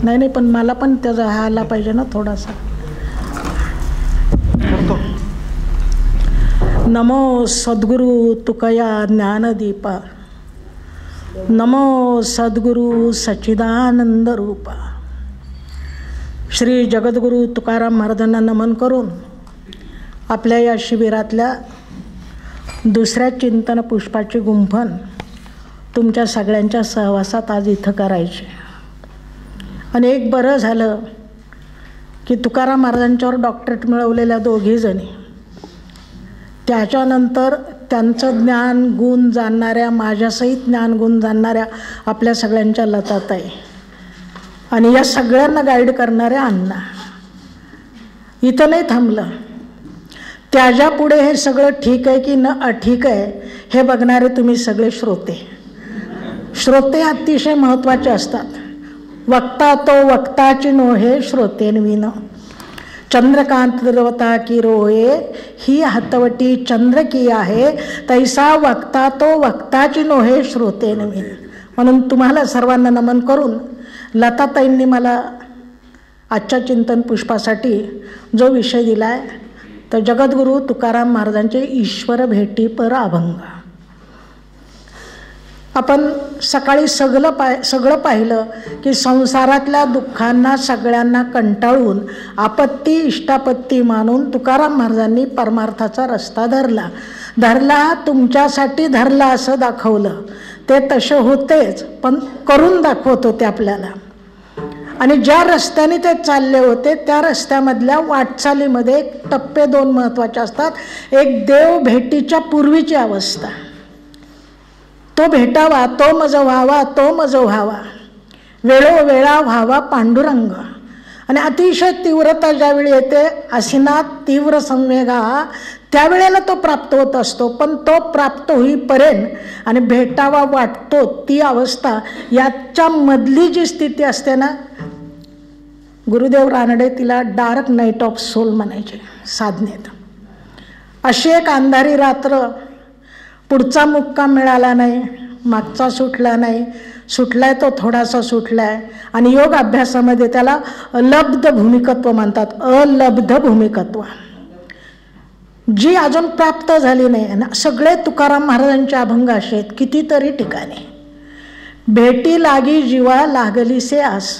नाही नाही, पण मला पण त्याचा हा आला पाहिजे ना थोडासा. नमो सद्गुरु तुकया ज्ञानदीपा, नमो सद्गुरु सच्चिदानंद रूपा. श्री जगद्गुरु तुकाराम महाराजांना नमन करून आपल्या या शिबिरातल्या दुसऱ्या चिंतन पुष्पाची गुंफण तुमच्या सगळ्यांच्या सहवासात आज इथं करायचे. आणि एक बरं झालं की तुकाराम महाराजांच्यावर डॉक्टरेट मिळवलेल्या दोघीजणी, त्याच्यानंतर त्यांचं ज्ञान गुण जाणणाऱ्या, माझ्यासहित ज्ञान गुण जाणणाऱ्या आपल्या सगळ्यांच्या लताताई, आणि या सगळ्यांना गाईड करणाऱ्या अण्णा. इथं नाही थांबलं. त्याच्या पुढे हे सगळं ठीक आहे की न अठीक आहे हे बघणारे तुम्ही सगळे श्रोते. श्रोते अतिशय महत्त्वाचे असतात. वक्ता तो वक्ताची नोहे श्रोतेनविन, चंद्रकांत द्रवता की रोये ही हातवटी चंद्र की आहे, तैसा वक्ता तो वक्ताची नोहे श्रोतेनविन. म्हणून तुम्हाला सर्वांना नमन करून लताताईंनी मला आजच्या चिंतन पुष्पासाठी जो विषय दिला आहे तर जगद्गुरु तुकाराम महाराजांचे ईश्वर भेटी पर अभंग. आपण सकाळी सगळं पाहिलं की संसारातल्या दुःखांना सगळ्यांना कंटाळून आपत्ती इष्टापत्ती मानून तुकाराम महाराजांनी परमार्थाचा रस्ता धरला तुमच्यासाठी धरला असं दाखवलं. ते तसे होतेच, पण करून दाखवत होते आपल्याला. आणि ज्या रस्त्याने ते चालले होते त्या रस्त्यामधल्या वाटचालीमध्ये टप्पे दोन महत्त्वाचे असतात. एक देव भेटीच्या पूर्वीची अवस्था, तो भेटावा, तो मज व्हावा, तो मज व्हावा, वेळोवेळा व्हावा पांडुरंग. आणि अतिशय तीव्रता ज्यावेळी येते, असिनात तीव्र संवेगा, त्यावेळेला तो प्राप्त होत असतो. पण तो प्राप्त होईपर्यंत आणि भेटावा वाटतो ती अवस्था, याच्या मधली जी स्थिती असते ना, गुरुदेव रानडे तिला डार्क नाईट ऑफ सोल म्हणायचे साधनेत. अशी एक अंधारी रात्र, पुढचा मुक्काम मिळाला नाही, मागचा सुटला नाही, सुटलाय तो थोडासा सुटलाय. आणि योग अभ्यासामध्ये त्याला अलब्ध भूमिकत्व म्हणतात. अलब्ध भूमिकत्व जी अजून प्राप्त झाली नाही. सगळे तुकाराम महाराजांचे अभंग असे आहेत कितीतरी ठिकाणी. भेटी लागी जीवा लागलीसे आस,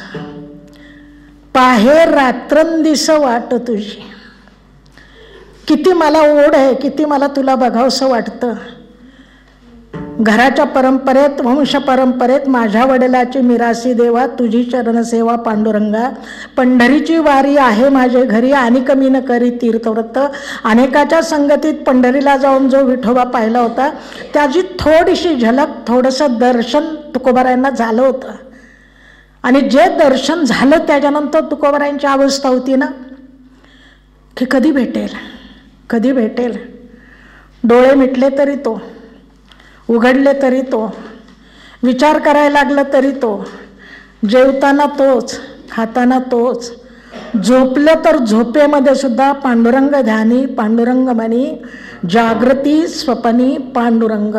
पाहे रात्रंदिस वाट तुझी. किती मला ओढ आहे, किती मला तुला बघावंसं वाटतं. घराच्या परंपरेत, वंश परंपरेत माझ्या वडिलाची मिरासी देवा, तुझी चरणसेवा पांडुरंगा. पंढरीची वारी आहे माझे घरी, आणि कमी न करी तीर्थव्रत. अनेकाच्या संगतीत पंढरीला जाऊन जो विठोबा पाहिला होता त्याची थोडीशी झलक, थोडंसं दर्शन तुकोबारायांना झालं होतं. आणि जे दर्शन झालं त्याच्यानंतर तुकोबारायांची अवस्था होती ना की कधी भेटेल, कधी भेटेल. डोळे मिटले तरी तो, उघडले तरी तो, विचार करायला लागलं तरी तो, जेवताना तोच, खाताना तोच, झोपलं तर झोपेमध्ये सुद्धा पांडुरंग ध्यानी पांडुरंग मनी, जागृती स्वप्नी पांडुरंग.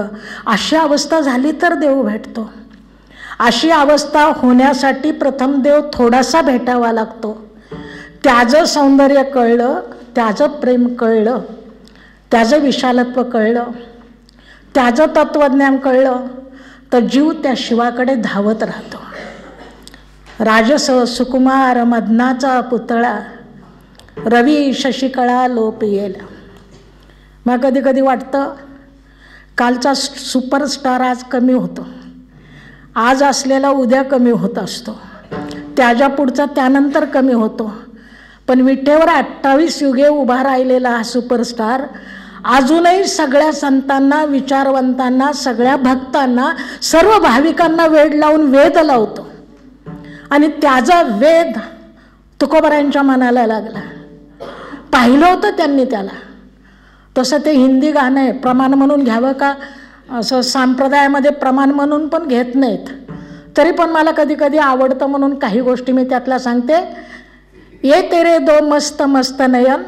अशी अवस्था झाली तर देव भेटतो. अशी अवस्था होण्यासाठी प्रथम देव थोडासा भेटावा लागतो. त्याचं सौंदर्य कळलं, त्याचं प्रेम कळलं, त्याचं विशालत्व कळलं, त्याचं तत्वज्ञान कळलं तर जीव त्या शिवाकडे धावत राहतो. राजस सुकुमार मदनाचा पुतळा, रवी शशिकळा लोप येल. मग कधी कधी वाटतं कालचा सुपरस्टार आज कमी होतो, आज असलेला उद्या कमी होत असतो, त्याच्या पुढचा त्यानंतर कमी होतो. पण विठेवर 28 युगे उभा राहिलेला हा सुपरस्टार अजूनही सगळ्या संतांना, विचारवंतांना, सगळ्या भक्तांना, सर्व भाविकांना वेड लावून वेद लावतो. आणि त्याचा वेद तुकोबारायांच्या मनाला लागला. पाहिलं होतं त्यांनी त्याला. तसं ते हिंदी गाणं आहे, प्रमाण म्हणून घ्यावं का असं संप्रदायामध्ये प्रमाण म्हणून पण घेत नाहीत. तरी पण मला कधी कधी आवडतं म्हणून काही गोष्टी मी त्यातल्या सांगते. ये तेरे दो मस्त मस्त नयन,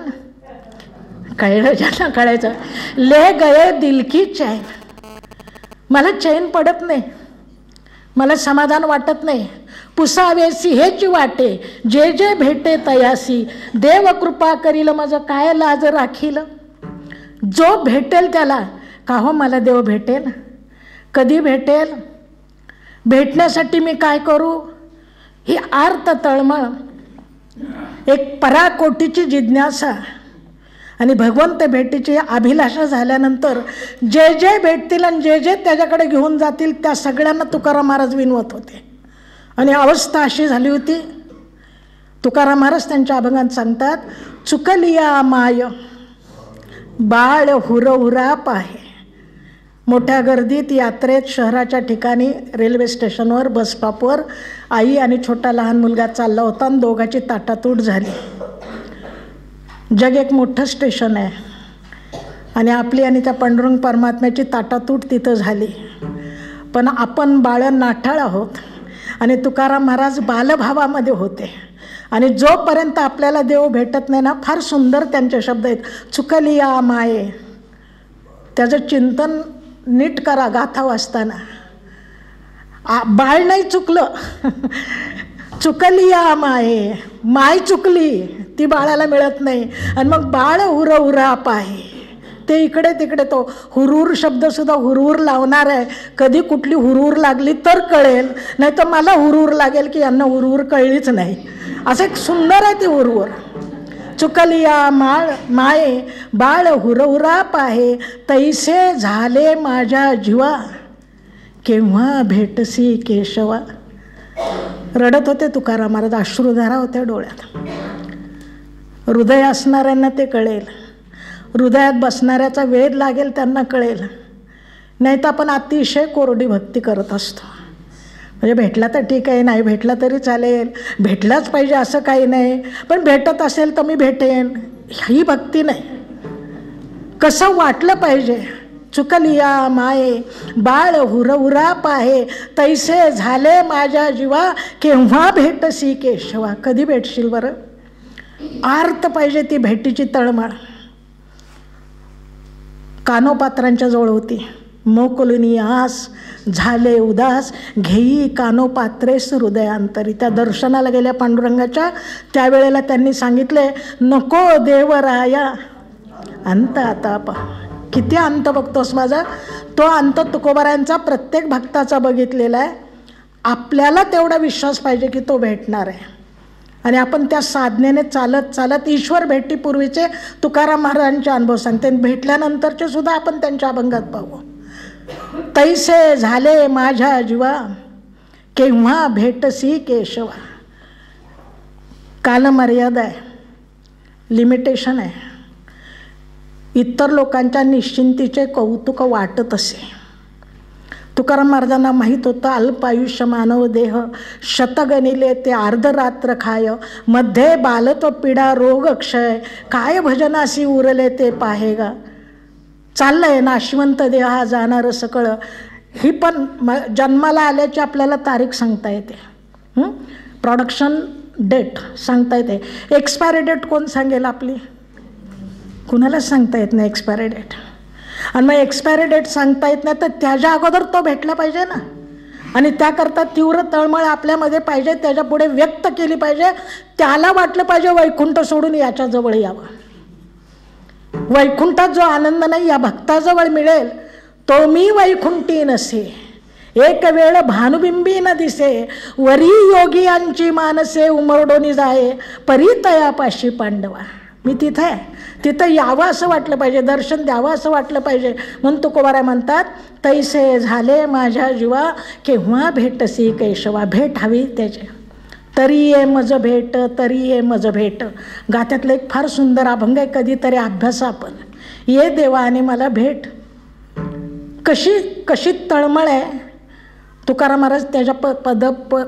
कळलं ज्यांना कळायचं, ले गए दिल की चैन. मला चैन पडत नाही. मला समाधान वाटत नाही. पुसावेसी हेच वाटे जे जे भेटे तयासी, देव कृपा करील माझं काय लाज राखील. जो भेटेल त्याला, का हो मला देव भेटेल, कधी भेटेल, भेटण्यासाठी मी काय करू, ही आर्त तळमळ, एक पराकोटीची जिज्ञासा आणि भगवंत भेटीची अभिलाषा झाल्यानंतर जे जे भेटतील आणि जे जे त्याच्याकडे घेऊन जातील त्या सगळ्यांना तुकाराम महाराज विनवत होते. आणि अवस्था अशी झाली होती, तुकाराम महाराज त्यांच्या अभंगात सांगतात, चुकलिया माय बाळ हुरहुरा पाहे. मोठ्या गर्दीत यात्रेत शहराच्या ठिकाणी रेल्वे स्टेशनवर बस स्टॉपवर आई आणि छोटा लहान मुलगा चालला होता आणि दोघांची ताटातूट झाली. जग एक मोठं स्टेशन आहे आणि आपली आणि त्या पांडुरंग परमात्म्याची ताटातूट तिथं झाली. पण आपण बाळं नाठाळ आहोत आणि तुकाराम महाराज बालभावामध्ये होते. आणि जोपर्यंत आपल्याला देव भेटत नाही ना, फार सुंदर त्यांचे शब्द आहेत, चुकलिया माये. त्याचं चिंतन नीट करा गाथा वाचताना. बाळ नाही चुकलं, चुकलिया माये, माय चुकली, ती बाळाला मिळत नाही. आणि मग बाळ हुरहुरा पाहे, ते इकडे तिकडे. तो हुरूर शब्दसुद्धा हुरूर लावणार आहे. कधी कुठली हुरूर लागली तर कळेल, नाही तर मला हुरूर लागेल की यांना हुरूर कळलीच नाही. असं एक सुंदर आहे ती हुरूर. चुकलिया माये बाळ हुरहुरा पाहे, तैसे झाले माझ्या जीवा केव्हा भेटसी केशवा. रडत होते तुकाराम महाराज, अश्रुधारा होत्या डोळ्यात. हृदय असणाऱ्यांना ते कळेल, हृदयात बसणाऱ्याचा वेध लागेल त्यांना कळेल. नाही तर आपण अतिशय कोरडी भक्ती करत असतो. म्हणजे भेटला तर ठीक आहे, नाही भेटला तरी चालेल, भेटलाच पाहिजे असं काही नाही, पण भेटत असेल तर मी भेटेन, ही भक्ती नाही. कसं वाटलं पाहिजे, चुकलिया माये बाळ हुरहुरा पाहे, तैसे झाले माझ्या जीवा केव्हा भेटसी केशवा. कधी भेटशील बरं, आर्त पाहिजे ती भेटीची तळमळ. कानोपात्रांच्या जवळ होती, मोकलुनी आस झाले उदास, घेई कानोपात्रेस हृदयांतरी. त्या दर्शनाला गेल्या पांडुरंगाच्या, त्यावेळेला त्यांनी सांगितले, नको देवराया अंत आता पा. किती अंत बघतोस माझा, तो अंत तुकोबारायांचा प्रत्येक भक्ताचा बघितलेला आहे. आपल्याला तेवढा विश्वास पाहिजे की तो भेटणार आहे. आणि आपण त्या साधनेने चालत चालत ईश्वर भेटीपूर्वीचे तुकाराम महाराजांचे अनुभव सांगते, भेटल्यानंतरचे सुद्धा आपण त्यांच्या अभंगात पाहू. तैसे झाले माझ्या जीवा केव्हा भेटसी केशवा. कालमर्यादा आहे, लिमिटेशन आहे. इतर लोकांच्या निश्चिंतीचे कौतुक वाटत असे. तुकाराम महाराजांना माहीत होतं, अल्पायुष्य मानव देह शतगणिले ते अर्धरात्र खाय, मध्ये बालत्व पीडा रोग क्षय, काय भजनासी उरले ते पाहेगा. चाललंय नाशवंत देहा जाणार सकळ. ही पण जन्माला आल्याची आपल्याला तारीख सांगता येते, प्रोडक्शन डेट सांगता येते. एक्सपायरी डेट कोण सांगेल आपली, कुणालाच सांगता येत नाही एक्सपायरी डेट. आणि मग एक्सपायरी डेट सांगता येत नाही तर त्याच्या अगोदर तो भेटला पाहिजे ना. आणि त्याकरता तीव्र तळमळ आपल्यामध्ये पाहिजे, त्याच्या पुढे व्यक्त केली पाहिजे. त्याला वाटलं पाहिजे वैकुंठ सोडून याच्याजवळ यावं. वैकुंठात जो आनंद नाही या भक्ताजवळ मिळेल तो मी वैकुंठी नसे, एक वेळ भानुबिंबी न दिसे, वरी योगियांची मानसे उमरडोनी जाये, परी तयापाशी पांडवा. मी तिथे आहे, तिथं यावं असं वाटलं पाहिजे, दर्शन द्यावं असं वाटलं पाहिजे. म्हणून तुकोबाराय म्हणतात, तैसे झाले माझ्या जीवा केव्हा भेटसी केशवा. भेट हवी त्याचे. तरी ये मज भेट, तरी ये मज भेट. गात्यातलं एक फार सुंदर अभंग आहे, कधीतरी अभ्यास आपण. ये देवा आणि मला भेट. कशी तळमळ आहे. तुकाराम महाराज त्याच्या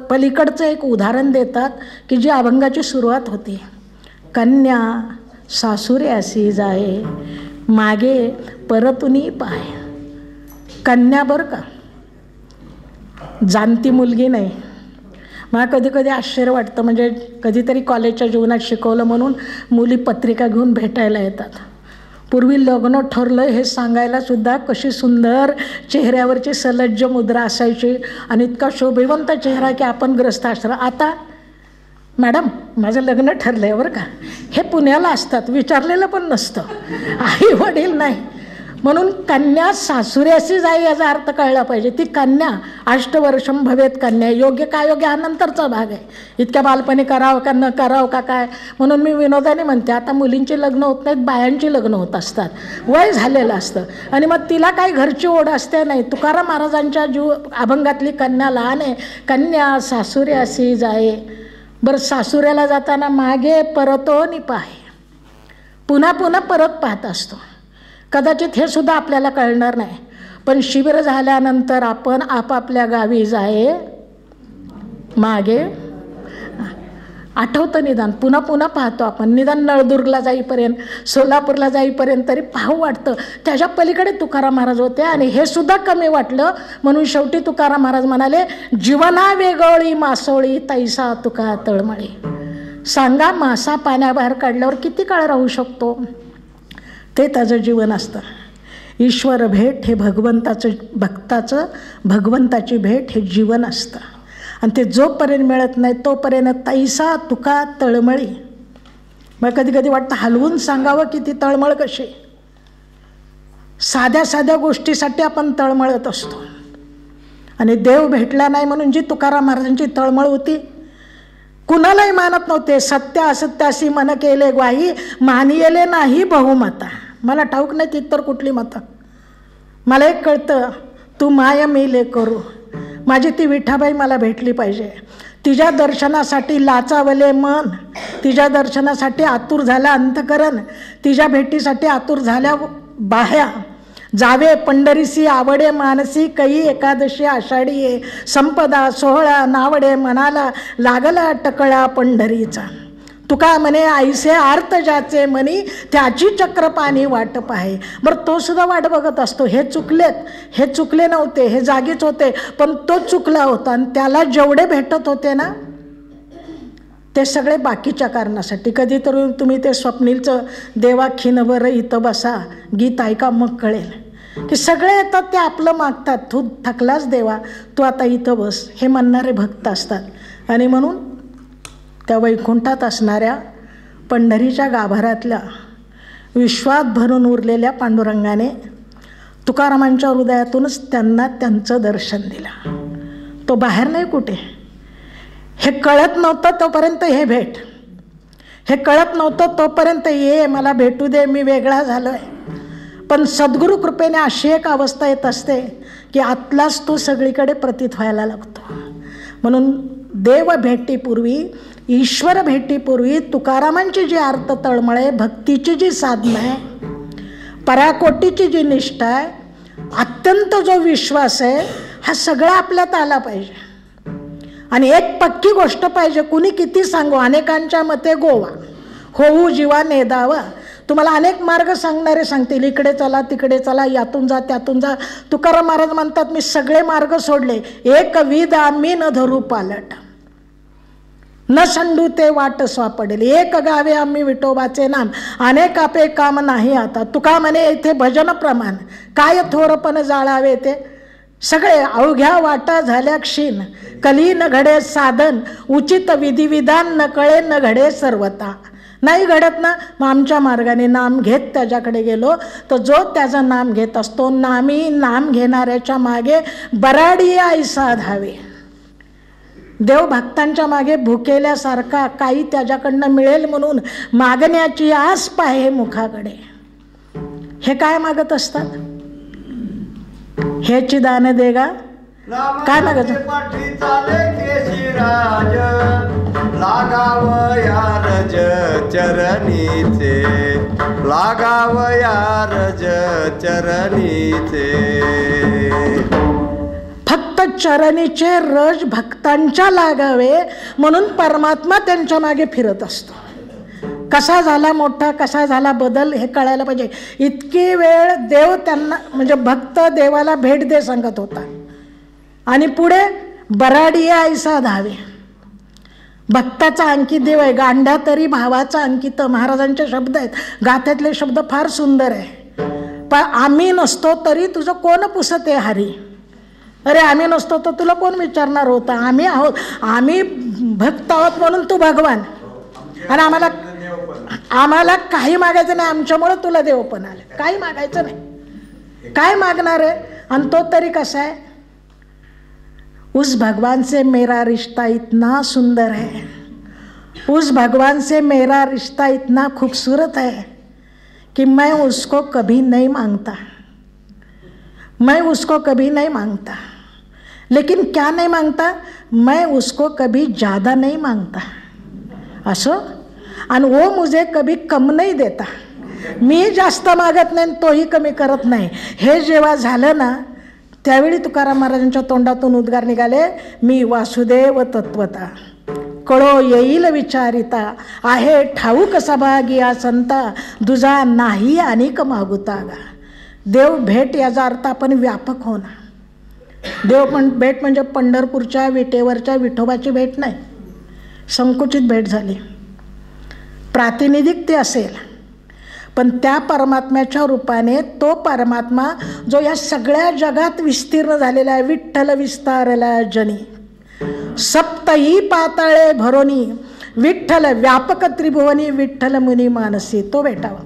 पलीकडचं एक उदाहरण देतात की जी अभंगाची सुरुवात होती, कन्या सासुऱ्यासी जाये मागे परतुनी पाय. कन्या बरं का, जाणती मुलगी नाही. मला कधी कधी आश्चर्य वाटतं, म्हणजे कधीतरी कॉलेजच्या जीवनात शिकवलं म्हणून मुली पत्रिका घेऊन भेटायला येतात. पूर्वी लग्न ठरलं हे सांगायला सुद्धा कशी सुंदर चेहऱ्यावरची सलज्ज मुद्रा असायची आणि इतका शोभिवंत चेहरा की आपण ग्रस्त आश्रम. आता मॅडम माझं लग्न ठरलं आहे बरं का, हे पुण्याला असतात, विचारलेलं पण नसतं, आई वडील नाही. म्हणून कन्या सासुऱ्याशी जाई याचा अर्थ कळला पाहिजे. ती कन्या अष्टवर्षम भवेत कन्या, योग्य काय योग्य हा नंतरचा भाग आहे. इतक्या बालपणी करावं का न करावं का काय. म्हणून मी विनोदाने म्हणते आता मुलींची लग्न होत नाहीत, बायांची लग्न होत असतात, वय झालेलं असतं आणि मग तिला काही घरची ओढ असते नाही. तुकाराम महाराजांच्या जीव अभंगातली कन्या लहान आहे, कन्या सासुऱ्याशी जाये. बरं सासुऱ्याला जाताना मागे परतो नि पाहे, पुन्हा पुन्हा परत पाहत असतो. कदाचित हे सुद्धा आपल्याला कळणार नाही, पण शिबिर झाल्यानंतर आपण आपापल्या गावी जाये मागे. आठवतं निदान, पुन्हा पुन्हा पाहतो आपण. निदान नळदुर्गला जाईपर्यंत, सोलापूरला जाईपर्यंत तरी पाहू वाटतं. त्याच्या पलीकडे तुकाराम महाराज होते आणि हे सुद्धा कमी वाटलं. म्हणून शेवटी तुकाराम महाराज म्हणाले, जीवना वेगळी मासोळी तैसा तुका तळमळी. सांगा मासा पाण्याबाहेर काढल्यावर किती काळ राहू शकतो? ते त्याचं जीवन असतं. ईश्वर भेट हे भगवंताची भेट हे जीवन असतं आणि ते जोपर्यंत मिळत नाही तोपर्यंत तैसा तुका तळमळी. मग कधी कधी वाटतं हलवून सांगावं की ती तळमळ कशी. साध्या साध्या गोष्टीसाठी आपण तळमळत असतो आणि देव भेटला नाही म्हणून जी तुकाराम महाराजांची तळमळ होती, कुणालाही मानत नव्हते. सत्य असत्याशी मन केले ग्वाही, मानियले नाही बहुमता. मला ठाऊक नाही ती तर कुठली मतं. मला एक कळतं, तू माया मेले करू. माझी ती विठाबाई मला भेटली पाहिजे. तिच्या दर्शनासाठी लाचावले मन, तिच्या दर्शनासाठी आतुर झाला अंतकरण, तिच्या भेटीसाठी आतुर झाल्या बाह्या. जावे पंढरीसी आवडे मानसी, कई एकादशी आषाढी संपदा सोहळा नावडे मनाला, लागला टकळा पंढरीचा. तुका म्हणे आईसे आर्त ज्याचे मनी, त्याची चक्रपाणी वाट पाहे. बरं तो सुद्धा वाट बघत असतो. हे चुकलेत, हे चुकले नव्हते, हे जागीच होते, पण तो चुकला होता आणि त्याला जेवढे भेटत होते ना ते सगळे बाकीच्या कारणासाठी. कधीतरी तुम्ही ते स्वप्नीलचं देवा खिनवर इथं बसा गीत ऐका, मग कळेल की सगळे येतात ते आपलं मागतात. तू थकलास देवा, तू आता इथं बस, हे म्हणणारे भक्त असतात. आणि म्हणून त्या वैकुंठात असणाऱ्या पंढरीच्या गाभाऱ्यातल्या विश्वात भरून उरलेल्या पांडुरंगाने तुकारामांच्या हृदयातूनच त्यांना त्यांचं दर्शन दिलं. तो बाहेर नाही कुठे. हे कळत नव्हतं तोपर्यंत हे भेट, हे कळत नव्हतं तोपर्यंत ये मला भेटू दे, मी वेगळा झालो आहे. पण सद्गुरू कृपेने अशी एक अवस्था येत असते की आतलाच तो सगळीकडे प्रतीत व्हायला लागतो. म्हणून देव भेटीपूर्वी, ईश्वर भेटीपूर्वी तुकारामांची जी आर्त तळमळ आहे, भक्तीची जी साधना आहे, पराकोटीची जी निष्ठा आहे, अत्यंत जो विश्वास आहे, हा सगळा आपल्यात आला पाहिजे. आणि एक पक्की गोष्ट पाहिजे, कुणी किती सांगू, अनेकांच्या मते गोवा होऊ जीवा नेदावा. तुम्हाला अनेक मार्ग सांगणारे सांगतील, इकडे चला तिकडे चला, यातून जा त्यातून जा. तुकाराम महाराज म्हणतात, मी सगळे मार्ग सोडले, एक विध आम्ही न धरू पालट, न संडू ते वाट स्वापडेल. एक गावे आम्ही विठोबाचे नाम, अनेक आपे काम नाही आता. तुका म्हणे येथे भजन प्रमाण, काय थोरपण जाळावे ते. सगळे अवघ्या वाटा झाल्या क्षीण, कली न घडे साधन, उचित विधिविधान न कळे न घडे सर्वता. नाही घडत ना, मग आमच्या मार्गाने नाम घेत त्याच्याकडे गेलो तर जो त्याचं नाम घेत असतो, नामी नाम घेणाऱ्याच्या मागे बराडी ऐसा धावे. देव भक्तांच्या मागे भुकेल्यासारखा काही त्याच्याकडनं मिळेल म्हणून मागण्याची आस पाहे मुखाकडे. हे काय मागत असतात? हेची दान देगा, काय मागत? लागावया रज चरणीचे, लागावया रज चरणीचे. फक्त चरणीचे रज भक्तांच्या लागावे म्हणून परमात्मा त्यांच्या मागे फिरत असतो. कसा झाला मोठा, कसा झाला बदल हे कळायला पाहिजे. इतकी वेळ देव त्यांना म्हणजे भक्त देवाला भेट दे सांगत होता आणि पुढे बराडी ऐसा धावे. भक्ताचा अंकित देव आहे. गांडा तरी भावाचा अंकित, महाराजांचे शब्द आहेत. गाथ्यातले शब्द फार सुंदर आहे. पण आम्ही नसतो तरी तुझं कोण पुसते हरी. अरे आम्ही नसतो तर तुला कोण विचारणार होता. आम्ही आहोत, आम्ही भक्त आहोत म्हणून तू भगवान. आणि आम्हाला काही मागायचं नाही, आमच्यामुळे तुला देव पण आले. काही मागायचं नाही, काय मागणार आहे. आणि तो तरी कसा आहे. उस भगवान से मेरा रिश्ता इतना सुंदर है, उस भगवान से मेरा रिश्ता इतना खूबसूरत है कि मैं उसको कभी नहीं मांगता, मैं उसको कभी नहीं मांगता. लेकिन क्या नहीं मांगता, मैं उसको कभी ज़्यादा नहीं मांगता. असो, आणि वो मुझे कभी कम नहीं देता. मी जास्त मागत नाही, तोही कमी करत नाही. हे जेव्हा झालं ना, त्यावेळी तुकाराम महाराजांच्या तोंडातून उद्गार निघाले, मी वासुदेव तत्वता कळो येईल विचारिता, आहे ठाऊक सभागिया संता, दुजा नाही अनेक मागुता. देव भेट याचा अर्थ आपण व्यापक होणार. देव पण भेट म्हणजे पंढरपूरच्या विटेवरच्या विठोबाची भेट नाही, संकुचित भेट झाली. प्रातिनिधिक ते असेल, पण त्या परमात्म्याच्या रूपाने तो परमात्मा जो या सगळ्या जगात विस्तीर्ण झालेला आहे. विठ्ठल विस्तारला जनी सप्तही पाताळे भरोनी, विठ्ठल व्यापक त्रिभुवनी, विठ्ठल मुनी मानसी. तो भेटावा.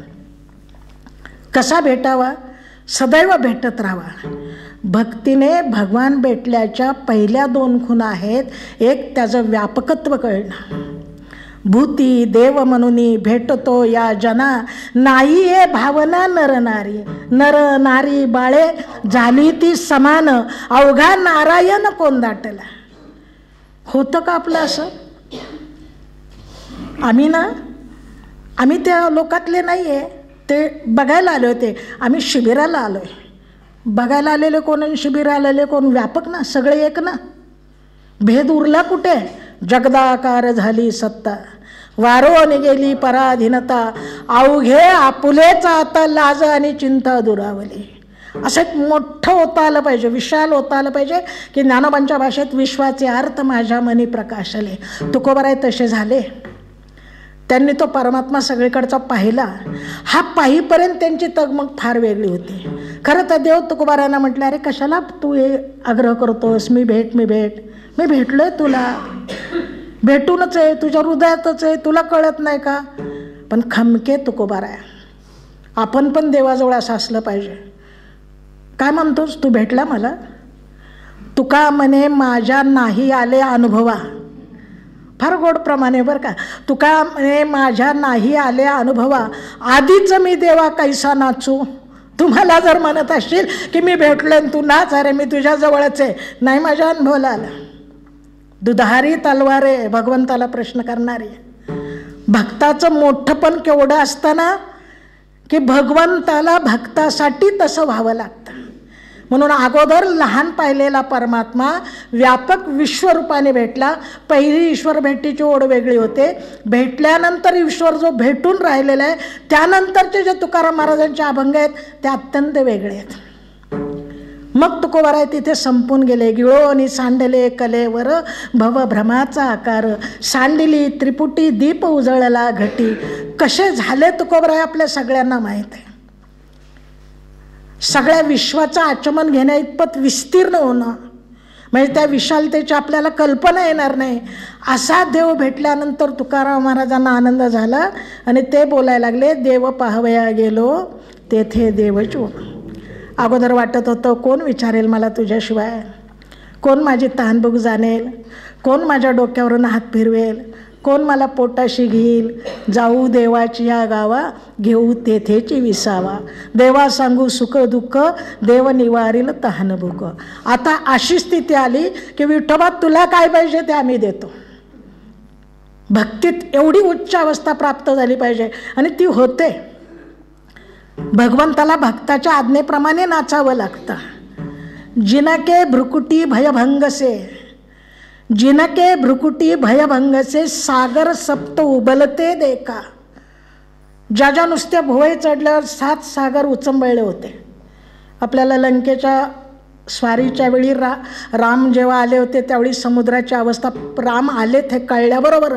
कसा भेटावा. सदैव भेटत राहावा. भक्तीने भगवान भेटल्याच्या पहिल्या 2 खुणा आहेत. एक त्याचं व्यापकत्व कळणं. भूती देव म्हणूनी भेटतो या जना, नाही हे भावना नर नारी. नर नारी बाळे झाली ती समान, अवघा नारायण कोण दाटला. होतं का आपलं असं. आम्ही त्या लोकातले नाही आहे, ते बघायला आले होते. आम्ही शिबिराला आलो आहे. बघायला आलेले कोण आणि शिबिराला आलेले कोण व्यापक ना, सगळे एक ना. भेद उरला कुठे. जगदाकार झाली सत्ता, वारोनी गेली पराधीनता, अवघे आपुलेच आता लाज आणि चिंता दुरावली. असं एक मोठं होता आलं पाहिजे, विशाल होता आलं पाहिजे की ज्ञानोबांच्या भाषेत विश्वाचे अर्थ माझ्या मनी प्रकाशले. तुकोबाराय तसे झाले. त्यांनी तो परमात्मा सगळीकडचा पाहिला. हा पाहीपर्यंत त्यांची तगमग फार वेगळी होती. खरं तर देव तुकोबारायांना म्हटलं, अरे कशाला तू हे आग्रह करतोस, मी भेटलोय तुला, भेटूनच आहे, तुझ्या हृदयातच आहे, तुला कळत नाही का. पण खमके तुकोबाराया, आपण पण देवाजवळ असं असलं पाहिजे. काय म्हणतोस, तू भेटला मला. तुका म्हणे माझ्या नाही आले अनुभवा. फार गोड प्रमाणे बरं का. तुका म्हणे माझ्या नाही आले अनुभवा, आधीच मी देवा कैसा नाचू. तुम्हाला जर म्हणत असशील की मी भेटलो तू नाच, अरे मी तुझ्या जवळच आहे, नाही माझ्या अनुभवाला आला. दुधारी तलवारे भगवंताला प्रश्न करणारी. भक्ताचं मोठं पण केवढं असताना की भगवंताला भक्तासाठी तसं व्हावं लागतं. म्हणून अगोदर लहान पाहिलेला परमात्मा व्यापक विश्वरूपाने भेटला. पहिली ईश्वर भेटीची ओढ वेगळी होते. भेटल्यानंतर ईश्वर जो भेटून राहिलेला आहे, त्यानंतरचे जे तुकाराम महाराजांचे अभंग आहेत ते अत्यंत वेगळे आहेत. मग तुकोबाराय तिथे संपून गेले. गिळोनी सांडले कलेवर भवभ्रमाचा आकार, सांडिली त्रिपुटी दीप उजळला घटी. कसे झाले तुकोबाराय आपल्या सगळ्यांना माहीत आहे. सगळ्या विश्वाचं आचमन घेण्या इतपत विस्तीर्ण होणं म्हणजे त्या विशालतेची आपल्याला कल्पना येणार नाही. असा देव भेटल्यानंतर तुकाराम महाराजांना आनंद झाला आणि ते बोलायला लागले, देव पाहवया गेलो तेथे देवचो. अगोदर वाटत होतं कोण विचारेल मला तुझ्याशिवाय, कोण माझी तहानभूक जाणेल, कोण माझ्या डोक्यावरून हात फिरवेल, कोण मला पोटाशी घेईल. जाऊ देवाची या गावा, घेऊ तेथेची विसावा. देवा सांगू सुख दुःख, देव निवारील तहानभूक. आता अशी स्थिती आली की विठोबा तुला काय पाहिजे ते आम्ही देतो. भक्तीत एवढी उच्च अवस्था प्राप्त झाली पाहिजे आणि ती होते. भगवंताला भक्ताच्या आज्ञेप्रमाणे नाचावं लागतं. जिनके भ्रुकुटी भयभंग से, जिनके भ्रुकुटी भयभंग से, सागर सप्त उबलते देखा. ज्या ज्या नुसत्या भुवई चढल्यावर 7 सागर उचंबळले होते. आपल्याला लंकेच्या स्वारीच्या वेळी राम जेव्हा आले होते त्यावेळी समुद्राची अवस्था, राम आलेत हे कळल्याबरोबर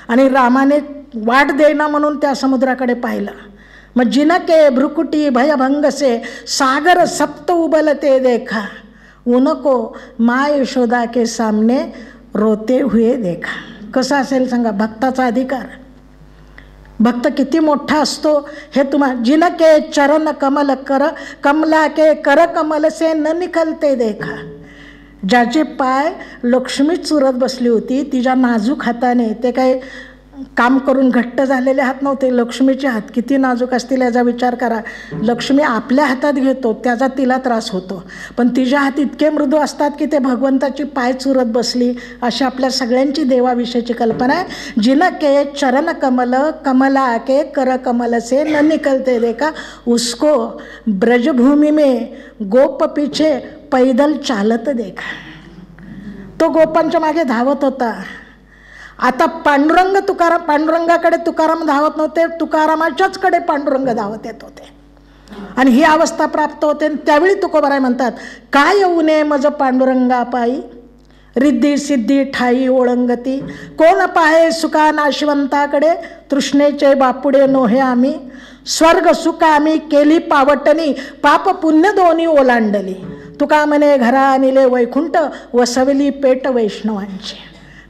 आणि रामाने वाट देईना म्हणून त्या समुद्राकडे पाहिलं. मग जिनके भ्रुकुटी भयभंग से सागर सप्त उबलते देखा, उनको माँ यशोदा के सामने रोते हुए देखा. कसा असेल सांगा भक्ताचा अधिकार. भक्त किती मोठा असतो हे जिनके चरण कमल कमला के कर कमल से न निकलते देखा. ज्याचे पाय लक्ष्मी चुरत बसली होती तिच्या नाजूक हाताने, ते काही काम करून घट्ट झालेले हात नव्हते, लक्ष्मीचे हात किती नाजूक असतील याचा विचार करा. लक्ष्मी आपल्या हातात घेतो त्याचा तिला त्रास होतो, पण तिचे हात इतके मृदू असतात की ते भगवंताची पाय चुरत बसली. अशी आपल्या सगळ्यांची देवाविषयीची कल्पना आहे. जिनके चरण कमल कमला के कर कमल से न निकलते देखा, उसको ब्रजभूमि में गोप पीछे पैदल चालत देखा. तो गोपांच्या मागे धावत होता. आता पांडुरंगाकडे तुकाराम धावत नव्हते, तुकारामाच्याच कडे पांडुरंग धावत येत होते. आणि ही अवस्था प्राप्त होते. त्यावेळी तुकोबाराय म्हणतात, काय उने मज पांडुरंगा पायी रिद्धी सिद्धी ठाई ओळंगती, कोण पाहे सुका नाशवंताकडे तृष्णेचे बापुडे नोहे आम्ही, स्वर्ग सुख आम्ही केली पावटणी, पाप पुण्य दोन्ही ओलांडली, तुका म्हणे घरा आणले वैकुंठ, वसवली पेट वैष्णवांची.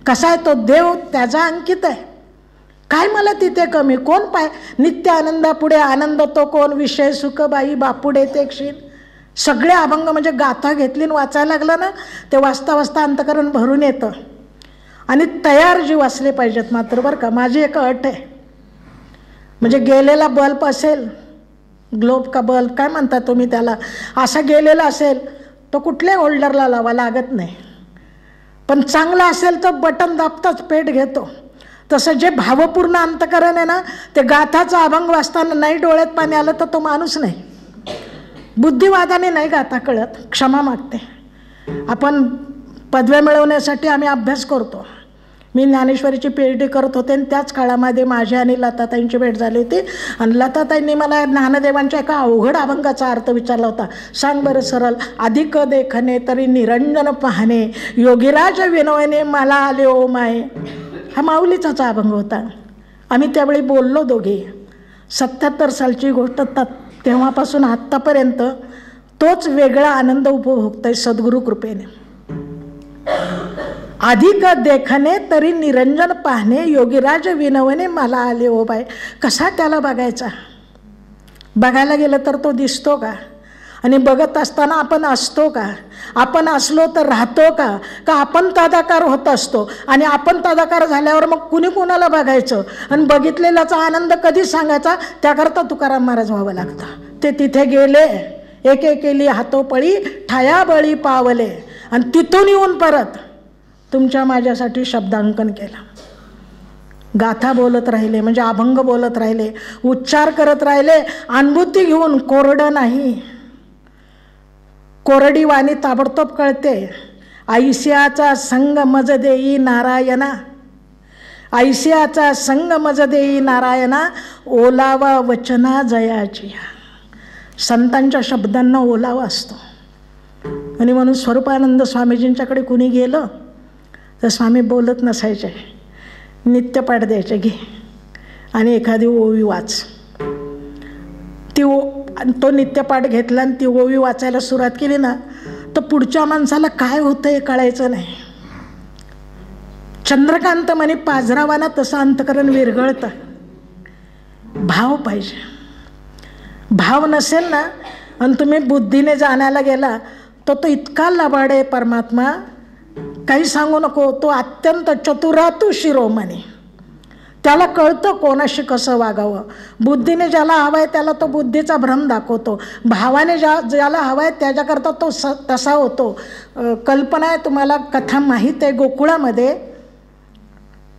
कसा आहे तो देव त्याचा अंकित आहे. काय मला तिथे कमी, कोण पाय नित्य आनंदापुढे आनंद तो कोण, विषय सुख बाई बापुडे ते क्षीण. सगळे अभंग म्हणजे गाथा घेतली आणि वाचायला लागलं ना, ते वाचता वाचता अंतकरण भरून येतं. आणि तयार जीव असले पाहिजेत मात्र बरं का. माझी एक अट आहे, म्हणजे गेलेला बल्ब असेल, ग्लोब का बल्ब काय म्हणता तुम्ही त्याला, असा गेलेला असेल तो कुठल्याही होल्डरला लावा लागत नाही. पण चांगला असेल तर बटन दाबताच पेट घेतो. तसं जे भावपूर्ण अंतकरण आहे ना, ते गाथाचा अभंग वाचताना नाही डोळ्यात पाणी आलं तर तो माणूस नाही. बुद्धिवादाने नाही गाथा कळत, क्षमा मागते. आपण पदव्या मिळवण्यासाठी आम्ही अभ्यास करतो. मी ज्ञानेश्वरीची PhD करत होते आणि त्याच काळामध्ये माझी आणि लताताईंची भेट झाली होती. आणि लताताईंनी मला ज्ञानदेवांच्या एका अवघड अभंगाचा अर्थ विचारला होता. सांग बरं सरळ, अधिक देखणे तरी निरंजन पाहणे, योगीराज विनोयने मला आले ओ माये. हा माऊलीचाच अभंग होता. आम्ही त्यावेळी बोललो दोघे. 77 सालची गोष्ट. तेव्हापासून आत्तापर्यंत तोच वेगळा आनंद उपभोगतोय सद्गुरु कृपेने. अधिक देखणे तरी निरंजन पाहणे, योगीराज विनवणे मला आले ओ बाय. कसा त्याला बघायचा? बघायला गेलं तर तो दिसतो का? आणि बघत असताना आपण असतो का? आपण असलो तर राहतो का? का आपण तदाकार होत असतो? आणि आपण तदाकार झाल्यावर मग कुणी कुणाला बघायचं आणि बघितलेल्याचा आनंद कधी सांगायचा? त्याकरता तुकाराम महाराज व्हावं लागतं. ते तिथे गेले, एक एक केली हातोपळी, ठाया बळी पावले, आणि तिथून येऊन परत तुमच्या माझ्यासाठी शब्दांकन केलं. गाथा बोलत राहिले, म्हणजे अभंग बोलत राहिले, उच्चार करत राहिले, अनुभूती घेऊन. कोरडं नाही. कोरडी वाणी ताबडतोब कळते. ऐसियाचा संग मज देई नारायणा, ऐसियाचा संग मज देई नारायणा, ओलावा वचना जयाची. संतांच्या शब्दांना ओलावा असतो. आणि म्हणून स्वरूपानंद स्वामीजींच्याकडे कुणी गेलं तर स्वामी बोलत नसायचे, नित्यपाठ द्यायचे, घे आणि एखादी ओवी वाच. तो नित्यपाठ घेतला आणि ती ओवी वाचायला सुरुवात केली ना, तर पुढच्या माणसाला काय होतं हे कळायचं नाही. चंद्रकांत म्हणे पाझरावाना तसं अंतकरण विरघळतं. भाव पाहिजे. भाव नसेल ना आणि तुम्ही बुद्धीने जाण्याला गेला तर तो इतका लबाड आहे परमात्मा, काही सांगू नको. तो अत्यंत चतुरातू शिरोमणी. त्याला कळतं कोणाशी कसं वागावं. बुद्धीने ज्याला हवं आहे त्याला तो बुद्धीचा भ्रम दाखवतो. भावाने ज्याला हवं आहे त्याच्याकरता तो तसा होतो. कल्पना आहे तुम्हाला, कथा माहीत आहे. गोकुळामध्ये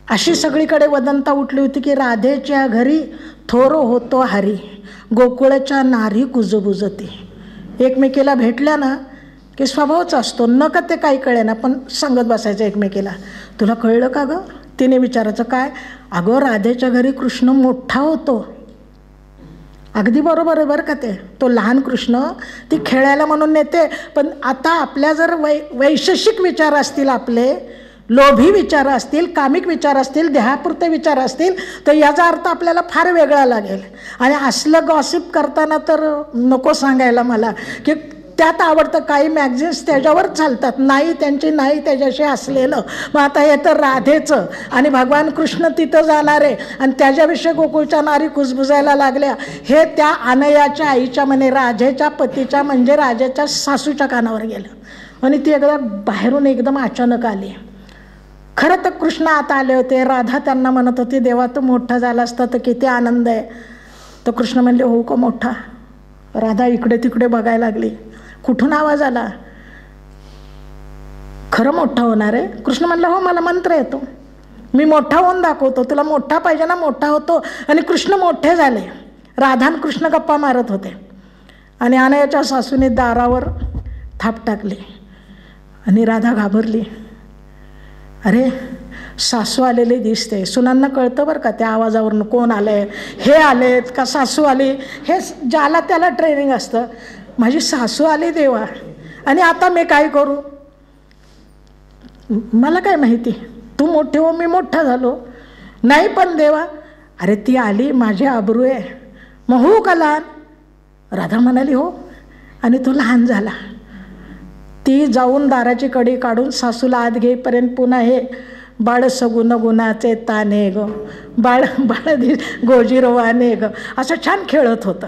अशी सगळीकडे वदंता उठली होती की राधेच्या घरी थोरो होतो हरी, गोकुळाच्या नारी कुजबुजती. एकमेकीला भेटल्या ना की स्वभावच असतो, न का ते काही कळे ना, पण सांगत बसायचं एकमेकीला. तुला कळलं का गं? तिने विचारायचं काय? अगं राधेच्या घरी कृष्ण मोठा होतो. अगदी बरोबर आहे बरं का ते. तो लहान कृष्ण ती खेळायला म्हणून नेते, पण आता आपल्या जर वैशेषिक विचार असतील, आपले लोभी विचार असतील, कामिक विचार असतील, देहापुरते विचार असतील, तर याचा अर्थ आपल्याला फार वेगळा लागेल. आणि असलं गॉसिप करताना तर नको सांगायला मला, की त्यात आवडतं काही मॅगझिन्स त्याच्यावर चालतात, नाही त्यांची नाही त्याच्याशी असलेलं. मग आता हे तर राधेचं आणि भगवान कृष्ण तिथं जाणार आहे आणि त्याच्याविषयी गोकुळच्या नारी कुजबुजायला लागल्या, हे त्या अनयाच्या आईच्या म्हणे राधेच्या पतीच्या म्हणजे राजाच्या सासूच्या कानावर गेलं आणि ती एकदा बाहेरून एकदम अचानक आली. खरं तर कृष्ण आता आले होते, राधा त्यांना म्हणत होती देवा तू मोठा झाला असता तर किती आनंद आहे. तर कृष्ण म्हणले हो का मोठा. राधा इकडे तिकडे बघायला लागली, कुठून आवाज आला, खरं मोठा होणार आहे. कृष्ण म्हणलं हो मला मंत्र येतो, मी मोठा होऊन दाखवतो, तुला मोठा पाहिजे ना मोठा होतो. आणि कृष्ण मोठे झाले. राधा आणि कृष्ण गप्पा मारत होते आणि अनयाच्या सासूने दारावर थाप टाकली आणि राधा घाबरली. अरे सासू आलेले दिसते. सुनांना कळतं बरं का त्या आवाजावरून कोण आलंय, हे आलेत का सासू आली, हे ज्याला त्याला ट्रेनिंग असतं. माझी सासू आली देवा आणि आता मी काय करू, मला काय माहिती, तू मोठे हो मी मोठा झालो. नाही पण देवा, अरे ती आली माझी आबरू आहे, मग हो का लहान. राधा म्हणाली हो आणि तो लहान झाला. ती जाऊन दाराची कडी काढून सासूला आत घेईपर्यंत पुन्हा हे बाळ सगुण गुणाचे ताने ग, बाळ बाळ गोजीरवाने ग असं छान खेळत होतं.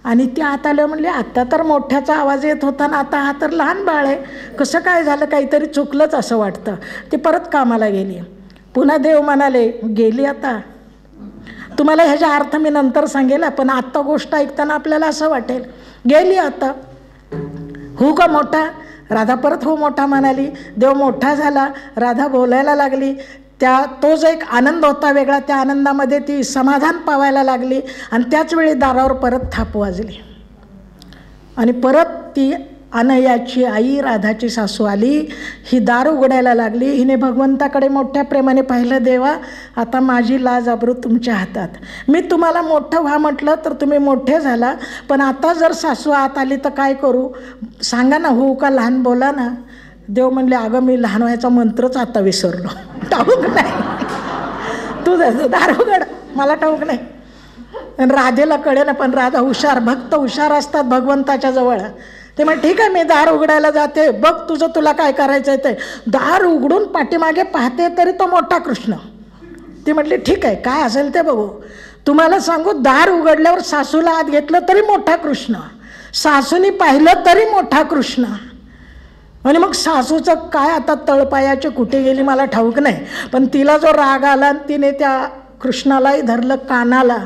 आणि ती आत आलं म्हणले आत्ता तर मोठ्याचा आवाज येत होता ना, आता हा तर लहान बाळ आहे, कसं काय झालं, काहीतरी चुकलंच असं वाटतं. ती परत कामाला गेली. पुन्हा देव म्हणाले गेली आता, तुम्हाला ह्याचा अर्थ मी नंतर सांगेल, पण आत्ता गोष्ट ऐकताना आपल्याला असं वाटेल गेली आता. हो का मोठा. राधा परत हो मोठा म्हणाली. देव मोठा झाला, राधा बोलायला लागली. तो जो एक आनंद होता वेगळा, त्या आनंदामध्ये ती समाधान पावायला लागली. आणि त्याचवेळी दारावर परत थाप वाजली आणि परत ती अनयाची आई राधाची सासू आली. ही दार उघडायला लागली. हिने भगवंताकडे मोठ्या प्रेमाने पाहिलं, देवा आता माझी लाज आबरू तुमच्या हातात, मी तुम्हाला मोठं व्हा म्हटलं तर तुम्ही मोठे झाला, पण आता जर सासू आत आली तर काय करू, सांगा ना, हो का लहान बोला ना. देव म्हणले अगं मी लहान व्हायचा मंत्रच आता विसरलो, ठाऊक नाही, तू दार उघड, मला ठाऊक नाही. राधेला कळे ना, पण राधा हुशार, भक्त हुशार असतात भगवंताच्या जवळ. ते म्हणे ठीक आहे मी दार उघडायला जाते, बघ तुझं तुला काय करायचं आहे ते. दार उघडून पाठीमागे पाहते तरी तो मोठा कृष्ण. ती म्हटली ठीक आहे काय असेल ते बघू. तुम्हाला सांगू, दार उघडल्यावर सासूला आत घेतलं तरी मोठा कृष्ण, सासूनी पाहिलं तरी मोठा कृष्ण. आणि मग सासूचं काय आता तळपायाची कुठे गेली मला ठाऊक नाही, पण तिला जो राग आला तिने त्या कृष्णालाही धरलं कानाला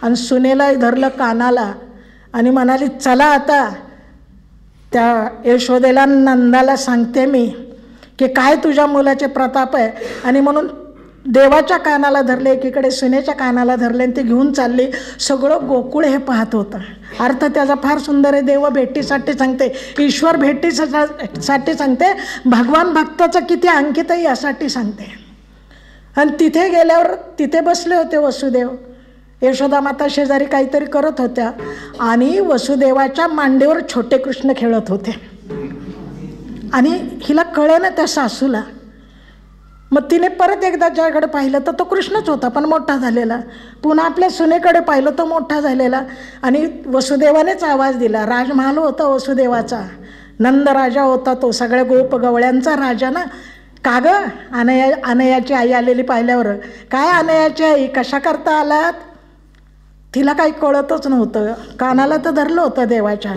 आणि सुनेलाही धरलं कानाला आणि म्हणाली चला आता त्या यशोदेला नंदाला सांगते मी की काय तुझ्या मुलाचे प्रताप आहे. आणि म्हणून देवाच्या कानाला धरले, एकीकडे सुनेच्या कानाला धरले आणि ते घेऊन चालली. सगळं गोकुळ हे पाहत होतं. अर्थ त्याचा फार सुंदर आहे. देव भेटीसाठी सांगते, ईश्वर भेटीसाठी सांगते, भगवान भक्ताचं किती अंकित आहे यासाठी सांगते. आणि तिथे गेल्यावर तिथे बसले होते वसुदेव. यशोदा माता शेजारी काहीतरी करत होत्या आणि वसुदेवाच्या मांडीवर छोटे कृष्ण खेळत होते. आणि हिला कळे ना त्या सासूला. मग तिने परत एकदा ज्याकडे पाहिलं तर तो कृष्णच होता पण मोठा झालेला. पुन्हा आपल्या सुनेकडे पाहिलं तो मोठा झालेला. आणि वसुदेवानेच आवाज दिला. राजमहाल होता वसुदेवाचा, नंद राजा होता तो, सगळ्या गोप गवळ्यांचा राजा ना. का गं अनयाची आई आलेली पाहिल्यावर, काय अनयाची आई कशा करता आलात. तिला काही कळतच नव्हतं. कानाला तर धरलं होतं देवाच्या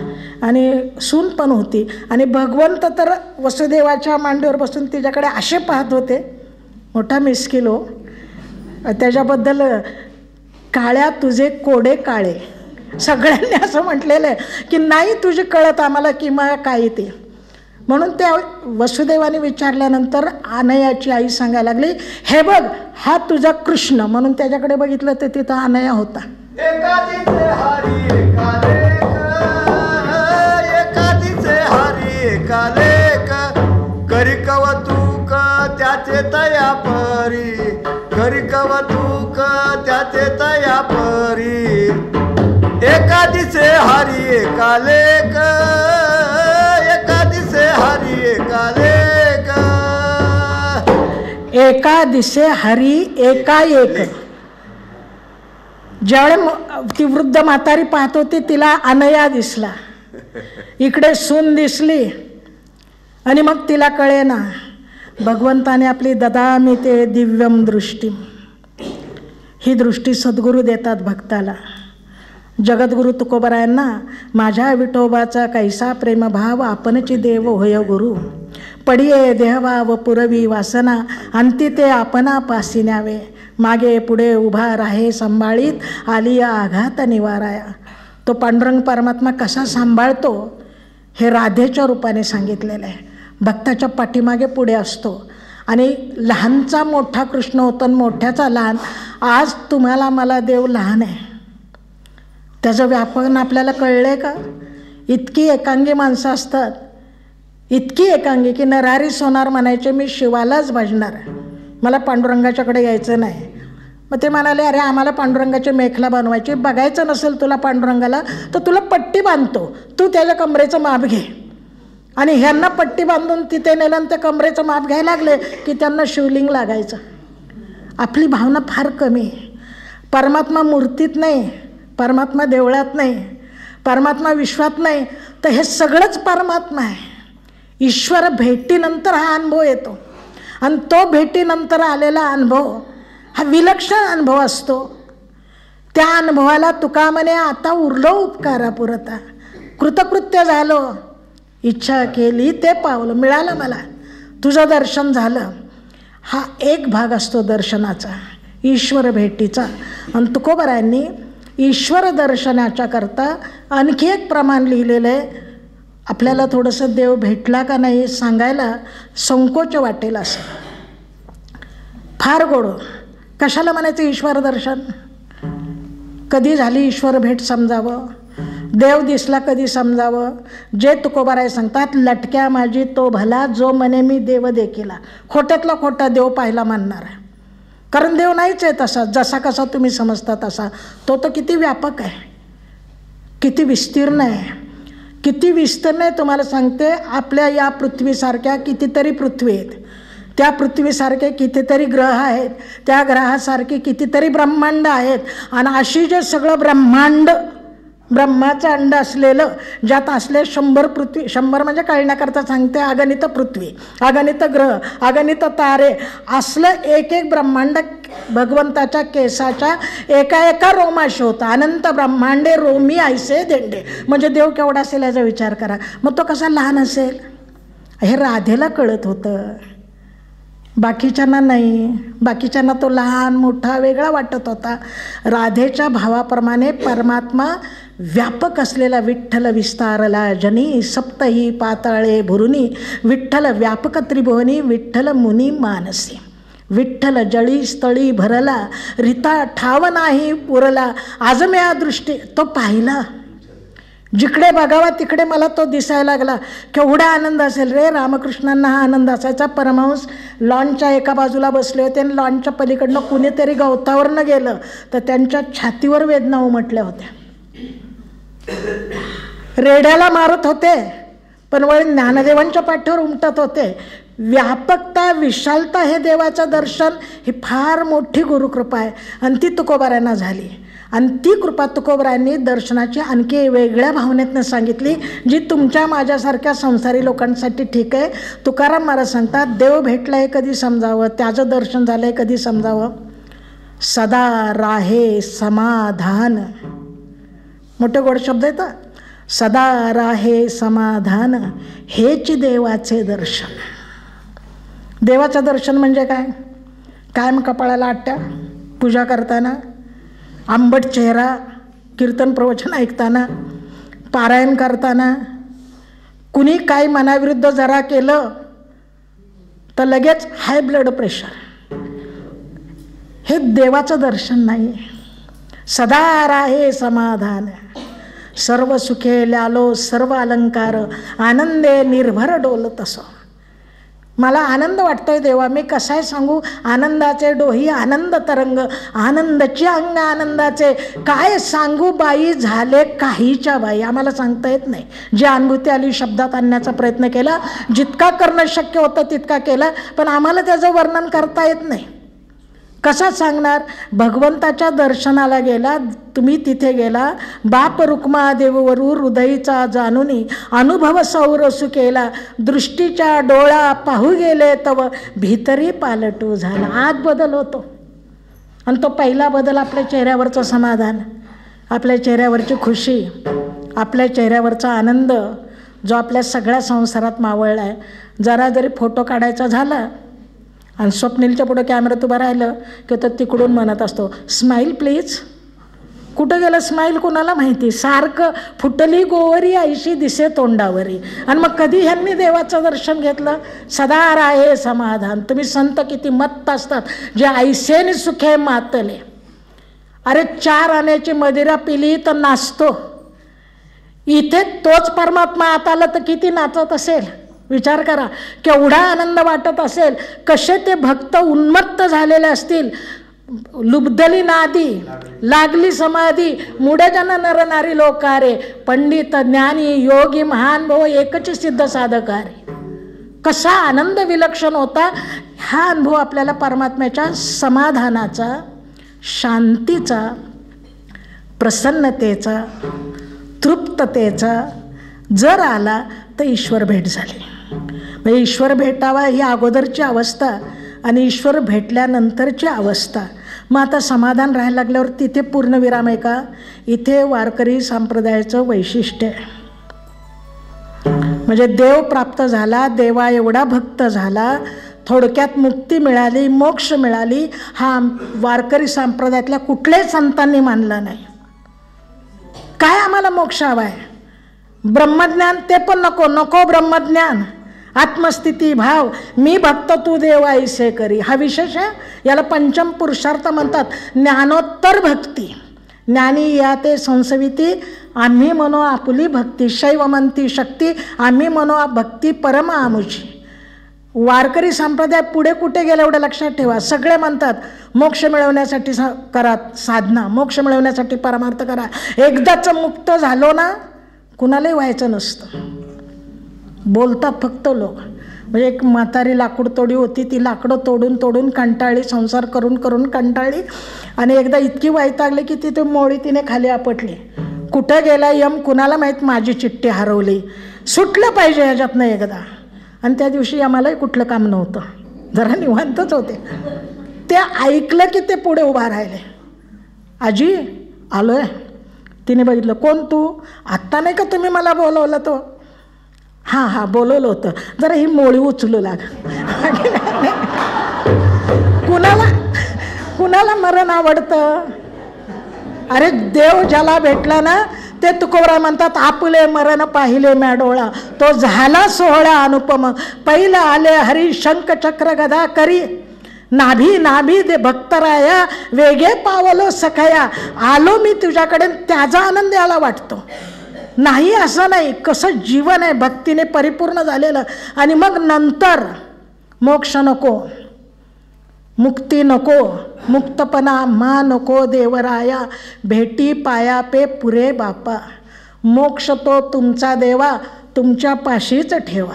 आणि सून पण होती. आणि भगवंत तर वसुदेवाच्या मांडीवर बसून तिच्याकडे असे पाहत होते. मोठा मिस्किल हो. त्याच्याबद्दल काळ्या तुझे कोडे काळे, सगळ्यांनी असं म्हटलेलं आहे की नाही तुझी कळत आम्हाला किंवा काय ते. म्हणून त्या वसुदेवाने विचारल्यानंतर अनयाची आई सांगायला लागली, हे बघ हा तुझा कृष्ण. म्हणून त्याच्याकडे बघितलं तर तिथं अनया होता. एकादीचे हरी एकालेक, एकादीचे हरी एकालेक, करी कवतुक त्याचे तया परी, करी कवतुक त्याचे तया परी. एका दिसे हरी एका लेक, एका दिसे हरी एका लेक. एका दिसे हरी एका एक. ज्यावेळी ती वृद्ध म्हातारी पाहत होती तिला अनया दिसला, इकडे सून दिसली आणि मग तिला कळेना भगवंताने आपली ददामी ते दिव्यम दृष्टी. ही दृष्टी सद्गुरू देतात भक्ताला. जगद्गुरु तुकोबरायांना माझ्या विठोबाचा कैसा प्रेमभाव आपणची देव होय गुरु. पडिये देहवा व पुरवी वासना अंती ते आपणा पासी न्यावे. मागे पुढे उभा राहे सांभाळीत आली आघात निवाराया. तो पांडुरंग परमात्मा कसा सांभाळतो हे राधेच्या रूपाने सांगितलेलं आहे. भक्ताच्या पाठीमागे पुढे असतो आणि लहानचा मोठा कृष्ण होतो आणि मोठ्याचा लहान. आज तुम्हाला मला देव लहान आहे त्याचं व्यापन आपल्याला कळलं आहे का? इतकी एकांगी माणसं असतात, इतकी एकांगी की नरारी सोनार म्हणायचे मी शिवालाच भजणार, मला पांडुरंगाच्याकडे यायचं नाही. मग ते म्हणाले अरे आम्हाला पांडुरंगाची मेखला बनवायची, बघायचं नसेल तुला पांडुरंगाला तर तुला पट्टी बांधतो, तू त्याच्या कमरेचं माप घे. आणि ह्यांना पट्टी बांधून तिथे नेलं आणि ते कमरेचं माप घ्यायला लागले की त्यांना शिवलिंग लागायचं. आपली भावना फार कमी आहे. परमात्मा मूर्तीत नाही, परमात्मा देवळात नाही, परमात्मा विश्वात नाही, तर हे सगळंच परमात्मा आहे. ईश्वर भेटीनंतर हा अनुभव येतो आणि तो भेटीनंतर आलेला अनुभव हा विलक्षण अनुभव असतो. त्या अनुभवाला तुका म्हणे आता उरलो उपकारापुरता, कृतकृत्य झालो, इच्छा केली ते पावलं, मिळालं मला, तुझं दर्शन झालं. हा एक भाग असतो दर्शनाचा, ईश्वर भेटीचा. आणि तुकोबरायांनी ईश्वर दर्शनाच्या करता आणखी एक प्रमाण लिहिलेलं आहे. आपल्याला थोडंसं देव भेटला का नाही सांगायला संकोच वाटेल असं. फार गोड. कशाला म्हणायचं ईश्वर दर्शन? कधी झाली ईश्वर भेट समजावं, देव दिसला कधी समजावं. जे तुकोबाराय सांगतात लटक्या माझी तो भला जो म्हणे मी देव देखीला. खोट्यातला खोटा देव पाहिला मानणार आहे, कारण देव नाहीच आहे तसा जसा कसा तुम्ही समजता तसा. तो तर किती व्यापक आहे, किती विस्तीर्ण आहे, किती विस्तीर्ण आहे तुम्हाला सांगते. आपल्या या पृथ्वीसारख्या कितीतरी पृथ्वी आहेत, त्या पृथ्वीसारखे कितीतरी ग्रह आहेत, त्या ग्रहासारखे कितीतरी ब्रह्मांड आहेत. आणि अशी जे सगळं ब्रह्मांड ब्रह्माचं अंड असलेलं ज्यात असले 100 पृथ्वी, 100 म्हणजे कळण्याकरता सांगते, अगणित पृथ्वी, अगणित ग्रह, अगणित तारे, असलं एक एक ब्रह्मांड भगवंताच्या केसाच्या एका एका रोमाशी होतं. अनंत ब्रह्मांडे रोमी ऐसे देंडे. म्हणजे देव केवढा असेल याचा विचार करा. मग तो कसा लहान असेल हे राधेला कळत होतं, बाकीच्यांना नाही. बाकीच्यांना तो लहान मोठा वेगळा वाटत होता. राधेच्या भावाप्रमाणे परमात्मा व्यापक असलेला विठ्ठल विस्तारला जनी सप्तही पाताळे भुरुनी विठ्ठल व्यापक त्रिभुवनी विठ्ठल मुनी मानसी. विठ्ठल जळी स्थळी भरला रिता ठाव नाही पुरला आज म्या दृष्टी. तो पाहिला, जिकडे बघावा तिकडे मला तो दिसायला लागला. केवढा आनंद असेल रे. रामकृष्णांना हा आनंद असायचा. परमहंस लॉनच्या एका बाजूला बसले होते आणि लॉनच्या पलीकडनं कुणीतरी गवतावरनं गेलं तर त्यांच्या छातीवर वेदना उमटल्या होत्या. रेड्याला मारत होते पण वळ ज्ञानदेवांच्या पाठीवर उमटत होते. व्यापकता विशालता हे देवाचं दर्शन ही फार मोठी गुरुकृपा आहे आणि ती तुकोबारायांना झाली. आणि ती कृपा तुकोबरायांनी दर्शनाची आणखी वेगळ्या भावनेतनं सांगितली जी तुमच्या माझ्यासारख्या संसारी लोकांसाठी ठीक आहे. तुकाराम महाराज सांगतात देव भेटला हे कधी समजावं, त्याचं दर्शन झालं आहे कधी समजावं. सदा राहे समाधान, मोठे गोड शब्द येतात. सदा राहे समाधान हेच देवाचे दर्शन. देवाचं दर्शन म्हणजे काय? कायम कपाळाला आट्या, पूजा करताना, आंबट चेहरा, कीर्तन प्रवचन ऐकताना, पारायण करताना, कुणी काय मनाविरुद्ध जरा केलं तर लगेच हाय ब्लड प्रेशर. हे देवाचं दर्शन नाही. सदा राहे समाधान सर्व सुखे ल्यालो सर्व अलंकार आनंदे निर्भर डोलत असो. मला आनंद वाटतोय देवा, मी कसाय सांगू, आनंदाचे डोही आनंद तरंग, आनंदाची अंग आनंदाचे, काय सांगू बाई झाले काहीच्या बाई. आम्हाला सांगता येत नाही. जी अनुभूती आली शब्दात आणण्याचा प्रयत्न केला, जितका करणं शक्य होतं तितका केला, पण आम्हाला त्याचं वर्णन करता येत नाही. कसा सांगणार. भगवंताच्या दर्शनाला गेला तुम्ही, तिथे गेला, बाप रुक्मादेववरू हृदयीचा जाणुनी अनुभव सौरसू केला, दृष्टीच्या डोळा पाहू गेले तव भीतरी पालटू झाला. आत बदल होतो आणि तो पहिला बदल आपल्या चेहऱ्यावरचं समाधान, आपल्या चेहऱ्यावरची खुशी, आपल्या चेहऱ्यावरचा आनंद जो आपल्या सगळ्या संसारात मावळला आहे. जरा जरी फोटो काढायचा झाला आणि स्वप्नीलच्या पुढं कॅमेऱ्यात उभं राहिलं की तो तिकडून म्हणत असतो स्माईल प्लीज. कुठं गेलं स्माईल कुणाला माहिती. सारखं फुटली गोवरी ऐशी दिसे तोंडावरी. आणि मग कधी ह्यांनी देवाचं दर्शन घेतलं. सदा राहे समाधान. तुम्ही संत किती मत्त असतात, जे ऐसेने सुखे मातले. अरे 4 आण्याची मदिरा पिली तर नाचतो. इथे तोच परमात्मा आत आला तर किती नाचत असेल. विचार करा, केवढा आनंद वाटत असेल. कसे ते भक्त उन्मत्त झालेले असतील. लुब्धली नादी लागली समाधी, मुडेजन नरनारी लोकारे, पंडित ज्ञानी योगी महान भाऊ एकच सिद्ध साधकारे. कसा आनंद विलक्षण होता. हा अनुभव आपल्याला परमात्म्याच्या समाधानाचा, शांतीचा, प्रसन्नतेचा, तृप्ततेचा जर आला तर ईश्वर भेट झाली. म्हणजे ईश्वर भेटावा ही अगोदरची अवस्था आणि ईश्वर भेटल्यानंतरची अवस्था. मग आता समाधान राहायला लागल्यावर तिथे पूर्णविराम आहे का. इथे वारकरी संप्रदायाचं वैशिष्ट्य आहे. म्हणजे देव प्राप्त झाला, देवा एवढा भक्त झाला, थोडक्यात मुक्ती मिळाली, मोक्ष मिळाली, हा वारकरी संप्रदायातल्या कुठल्याच संतांनी मानला नाही. काय आम्हाला मोक्ष हवा आहे. ब्रह्मज्ञान ते पण नको. नको ब्रह्मज्ञान, आत्मस्थिती भाव, मी भक्त तू देव ऐसे करी, हा विशेष आहे. याला पंचम पुरुषार्थ म्हणतात. ज्ञानोत्तर भक्ती. ज्ञानी या ते संसविती, आम्ही म्हणो आपुली भक्ती, शैव म्हणती शक्ती, आम्ही म्हणो भक्ती परम आमुची. वारकरी संप्रदाय पुढे कुठे गेला एवढं लक्षात ठेवा. सगळे म्हणतात मोक्ष मिळवण्यासाठी करा साधना, मोक्ष मिळवण्यासाठी परमार्थ करा. एकदाच मुक्त झालो ना कुणालाही व्हायचं नसतं. बोलतात फक्त लोक. म्हणजे एक म्हातारी लाकूड तोडी होती, ती लाकडं तोडून तोडून कंटाळली, संसार करून करून कंटाळली आणि एकदा इतकी वैतागली की ती मोळी तिने खाली आपटली. कुठं गेला यम कुणाला माहीत, माझी चिठ्ठी हरवली. सुटलं पाहिजे ह्याच्यातनं एकदा. आणि त्या दिवशी आम्हालाही कुठलं काम नव्हतं, जरा निवांतच होते. ते ऐकलं की ते पुढे उभा राहिले. आजी आलोय. तिने बघितलं. कोण तू. आत्ता नाही का तुम्ही मला बोलवलं तो. हां हां बोलवलं होतं. जरा ही मोळी उचलू लाग. कुणाला मरण आवडतं. अरे देव ज्याला भेटला ना ते तुकोबराय म्हणतात, आपुले मरण पाहिले म्या डोळा, तो झाला सोहळा अनुपम, पहिलं आले हरी शंख चक्र गदा करी, नाभी नाभी दे भक्तराया, वेगे पावलो सखया, आलो मी तुझ्याकडे. त्याचा आनंद याला वाटतो. नाही असं नाही. कसं जीवन आहे भक्तीने परिपूर्ण झालेलं. आणि मग नंतर मोक्ष नको, मुक्ती नको, मुक्तपणा मा नको देवराया, भेटी पाया पे पुरे बापा, मोक्ष तो तुमचा देवा, तुमच्या पाशीच ठेवा.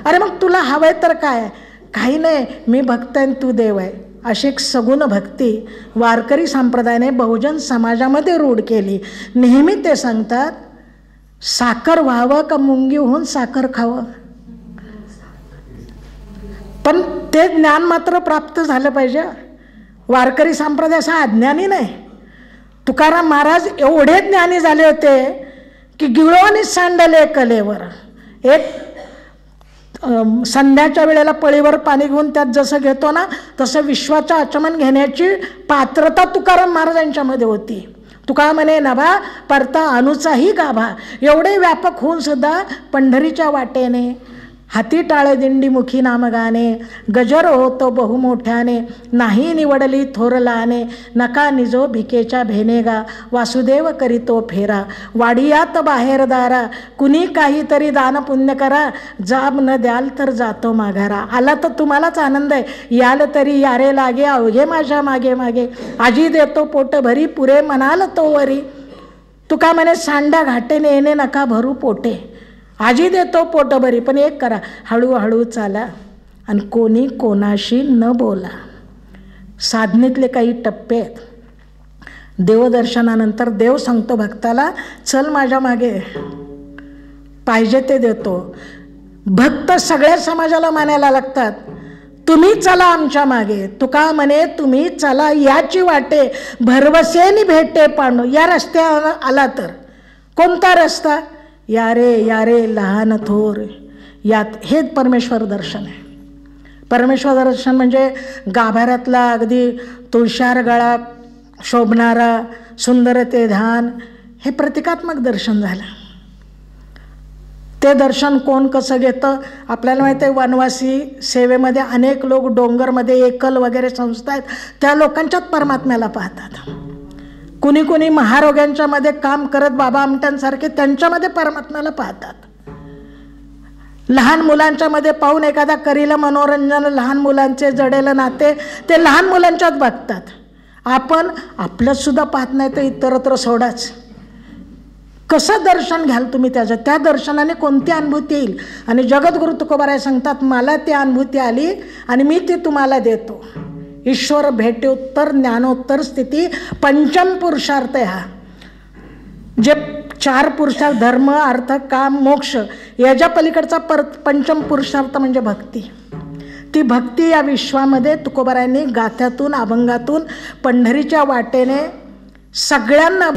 अरे मग तुला हवंय तर काय. काही नाही, मी भक्त आहे तू देव आहे, अशी एक सगुण भक्ती वारकरी संप्रदायाने बहुजन समाजामध्ये रूढ केली. नेहमी ते सांगतात साखर व्हावं का मुंगी होऊन साखर खावं. पण ते ज्ञान मात्र प्राप्त झालं पाहिजे. वारकरी संप्रदाय असा अज्ञानी नाही. तुकाराम महाराज एवढे ज्ञानी झाले होते की गिळोनी सांडले कलेवर. एक संध्याच्या वेळेला पळीवर पाणी घेऊन त्यात जसं घेतो ना तसं विश्वाचं आचमन घेण्याची पात्रता तुकाराम महाराजांच्यामध्ये होती. तुका म्हणे नभा परता अनुचाही गाभा. एवढे व्यापक होऊन सुद्धा पंढरीच्या वाटेने हाती टाळे दिंडी मुखी नाम गाणे, गजर होतो बहुमोठ्याने, नाही निवडली थोर लहाने, नका निजो भिकेच्या भेनेगा, वासुदेव करीतो फेरा, वाडियात बाहेर दारा, कुणी काहीतरी दान पुण्य करा, जाब न द्याल तर जातो माघारा. आला तर तुम्हालाच आनंद आहे, याल तरी यारे लागे, अवघे माझ्या मागे मागे, आजी देतो पोट भरी, पुरे म्हणाल तो वरी. तुका म्हणे सांडा घाटेने येणे नका भरू पोटे, आजी देतो पोट भरी, पण एक करा, हळूहळू चाला आणि कोणी कोणाशी न बोला. साधनेतले काही टप्पे आहेत. देवदर्शनानंतर देव सांगतो भक्ताला, चल माझ्या मागे, पाहिजे ते देतो. भक्त सगळ्या समाजाला मानायला लागतात, तुम्ही चला आमच्या मागे. तुका म्हणे तुम्ही चला याची वाटे, भरवसेनी भेटे पांडू. या रस्त्यावर आला तर कोणता रस्ता? या रे लहान थोर, यात हे परमेश्वर दर्शन आहे. परमेश्वर दर्शन म्हणजे गाभाऱ्यातला अगदी तुळशार गळा शोभणारा सुंदर ते ध्यान, हे प्रतिकात्मक दर्शन झालं. ते दर्शन कोण कसं घेतं आपल्याला माहिती आहे. वनवासी सेवेमध्ये अनेक लोक डोंगरमध्ये एकल वगैरे संस्था आहेत, त्या लोकांच्यात परमात्म्याला पाहतात. कुणी कुणी महारोग्यांच्या मध्ये काम करत बाबा आमट्यांसारखे त्यांच्यामध्ये परमात्म्याला पाहतात. लहान मुलांच्या मध्ये पाहून एखादा करील मनोरंजन, लहान मुलांचे जडेल नाते ते लहान मुलांच्यात बघतात. आपण आपलंच सुद्धा पाहत नाही तर इतरत्र सोडाच. कसं दर्शन घ्याल तुम्ही त्याचं? त्या दर्शनाने कोणती अनुभूती येईल? आणि जगद्गुरु तुकोबाराय सांगतात, मला ती अनुभूती आली आणि मी ती तुम्हाला देतो. ईश्वर भेटोत्तर ज्ञानोत्तर स्थिती पंचम पुरुषार्थ आहे हा. जे 4 पुरुषार्थ धर्म अर्थ काम मोक्ष, याच्या पलीकडचा पंचम पुरुषार्थ म्हणजे भक्ती. ती भक्ती या विश्वामध्ये तुकोबारायांनी गाथ्यातून अभंगातून पंढरीच्या वाटेने सगळ्यांना